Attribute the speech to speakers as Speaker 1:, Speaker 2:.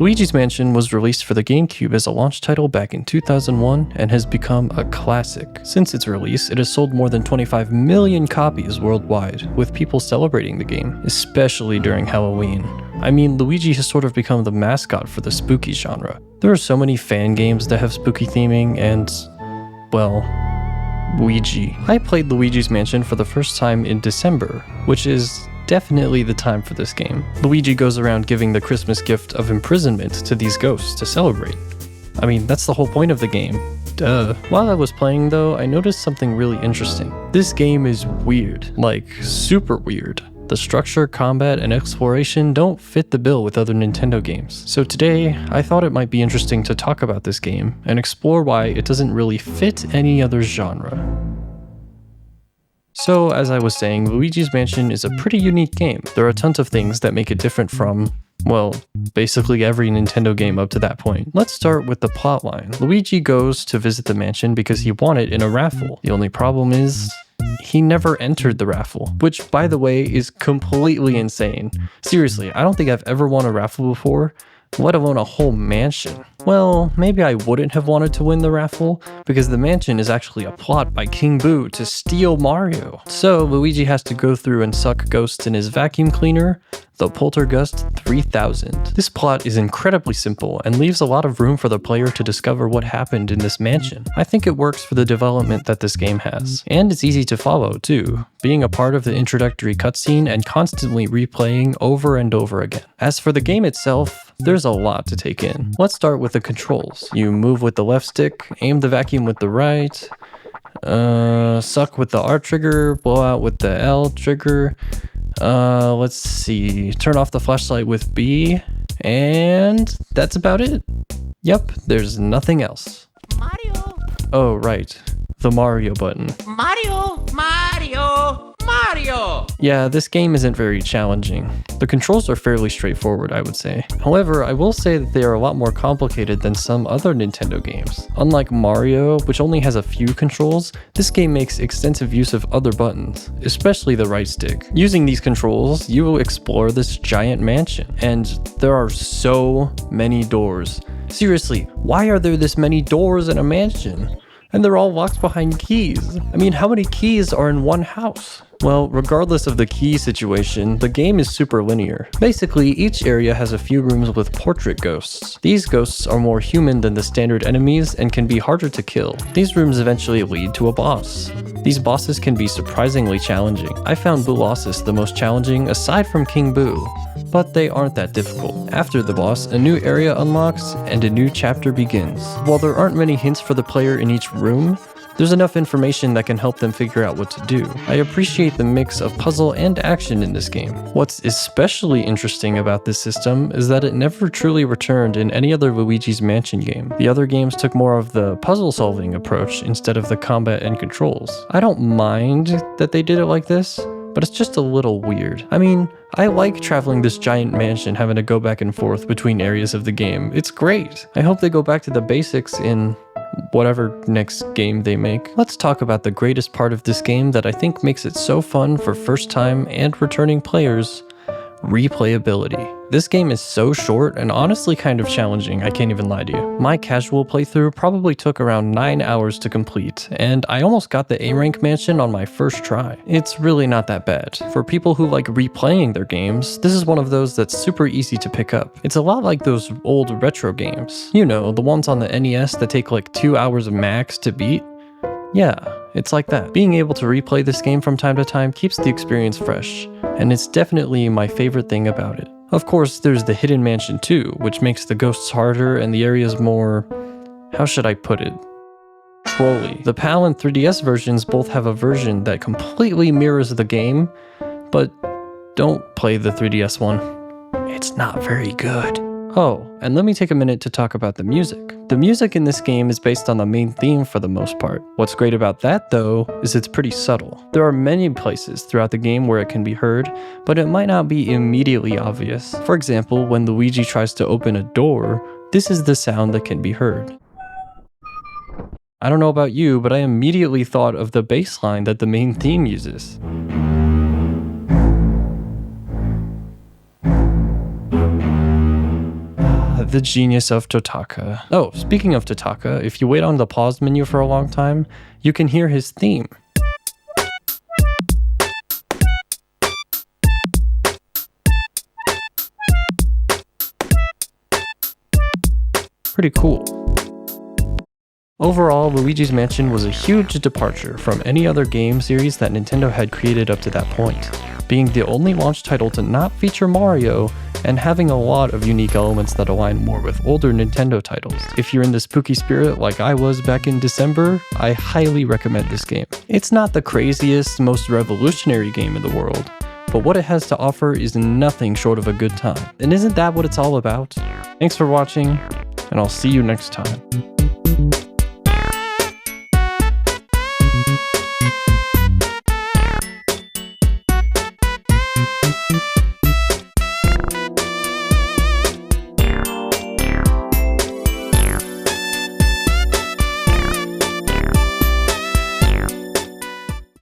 Speaker 1: Luigi's Mansion was released for the GameCube as a launch title back in 2001 and has become a classic. Since its release, it has sold more than 25 million copies worldwide, with people celebrating the game, especially during Halloween. I mean, Luigi has sort of become the mascot for the spooky genre. There are so many fan games that have spooky theming and, well, Luigi. I played Luigi's Mansion for the first time in December, which is definitely the time for this game. Luigi goes around giving the Christmas gift of imprisonment to these ghosts to celebrate. I mean, that's the whole point of the game. Duh. While I was playing though, I noticed something really interesting. This game is weird. Like, super weird. The structure, combat, and exploration don't fit the bill with other Nintendo games. So today, I thought it might be interesting to talk about this game and explore why it doesn't really fit any other genre. So, as I was saying, Luigi's Mansion is a pretty unique game. There are tons of things that make it different from, well, basically every Nintendo game up to that point. Let's start with the plotline. Luigi goes to visit the mansion because he won it in a raffle. The only problem is, he never entered the raffle, which, by the way, is completely insane. Seriously, I don't think I've ever won a raffle before, let alone a whole mansion. Well, maybe I wouldn't have wanted to win the raffle, because the mansion is actually a plot by King Boo to steal Mario. So Luigi has to go through and suck ghosts in his vacuum cleaner, the Poltergust 3000. This plot is incredibly simple and leaves a lot of room for the player to discover what happened in this mansion. I think it works for the development that this game has. And it's easy to follow too, being a part of the introductory cutscene and constantly replaying over and over again. As for the game itself, there's a lot to take in. Let's start with the controls. You move with the left stick, aim the vacuum with the right, suck with the R trigger, blow out with the L trigger. Let's see, turn off the flashlight with B, and that's about it. Yep, there's nothing else.
Speaker 2: Mario!
Speaker 1: Oh, right, the Mario button.
Speaker 2: Mario! Mario! Mario!
Speaker 1: Yeah, this game isn't very challenging. The controls are fairly straightforward, I would say. However, I will say that they are a lot more complicated than some other Nintendo games. Unlike Mario, which only has a few controls, this game makes extensive use of other buttons, especially the right stick. Using these controls, you will explore this giant mansion, and there are so many doors. Seriously, why are there this many doors in a mansion? And they're all locked behind keys. I mean, how many keys are in one house? Well, regardless of the key situation, the game is super linear. Basically, each area has a few rooms with portrait ghosts. These ghosts are more human than the standard enemies and can be harder to kill. These rooms eventually lead to a boss. These bosses can be surprisingly challenging. I found Boolossus the most challenging aside from King Boo, but they aren't that difficult. After the boss, a new area unlocks and a new chapter begins. While there aren't many hints for the player in each room, there's enough information that can help them figure out what to do. I appreciate the mix of puzzle and action in this game. What's especially interesting about this system is that it never truly returned in any other Luigi's Mansion game. The other games took more of the puzzle-solving approach instead of the combat and controls. I don't mind that they did it like this, but it's just a little weird. I mean, I like traveling this giant mansion, having to go back and forth between areas of the game. It's great. I hope they go back to the basics in whatever next game they make. Let's talk about the greatest part of this game that I think makes it so fun for first time and returning players: replayability. This game is so short and honestly kind of challenging, I can't even lie to you. My casual playthrough probably took around 9 hours to complete, and I almost got the A rank mansion on my first try. It's really not that bad. For people who like replaying their games, this is one of those that's super easy to pick up. It's a lot like those old retro games. You know, the ones on the NES that take like 2 hours max to beat. Yeah, it's like that. Being able to replay this game from time to time keeps the experience fresh, and it's definitely my favorite thing about it. Of course, there's the Hidden Mansion too, which makes the ghosts harder and the areas more, how should I put it, trolly. The PAL and 3DS versions both have a version that completely mirrors the game, but don't play the 3DS one. It's not very good. Oh, and let me take a minute to talk about the music. The music in this game is based on the main theme for the most part. What's great about that though, is it's pretty subtle. There are many places throughout the game where it can be heard, but it might not be immediately obvious. For example, when Luigi tries to open a door, this is the sound that can be heard. I don't know about you, but I immediately thought of the bass line that the main theme uses. The genius of Totaka. Oh, speaking of Totaka, if you wait on the pause menu for a long time, you can hear his theme. Pretty cool. Overall, Luigi's Mansion was a huge departure from any other game series that Nintendo had created up to that point, being the only launch title to not feature Mario and having a lot of unique elements that align more with older Nintendo titles. If you're in the spooky spirit like I was back in December, I highly recommend this game. It's not the craziest, most revolutionary game in the world, but what it has to offer is nothing short of a good time. And isn't that what it's all about? Thanks for watching, and I'll see you next time.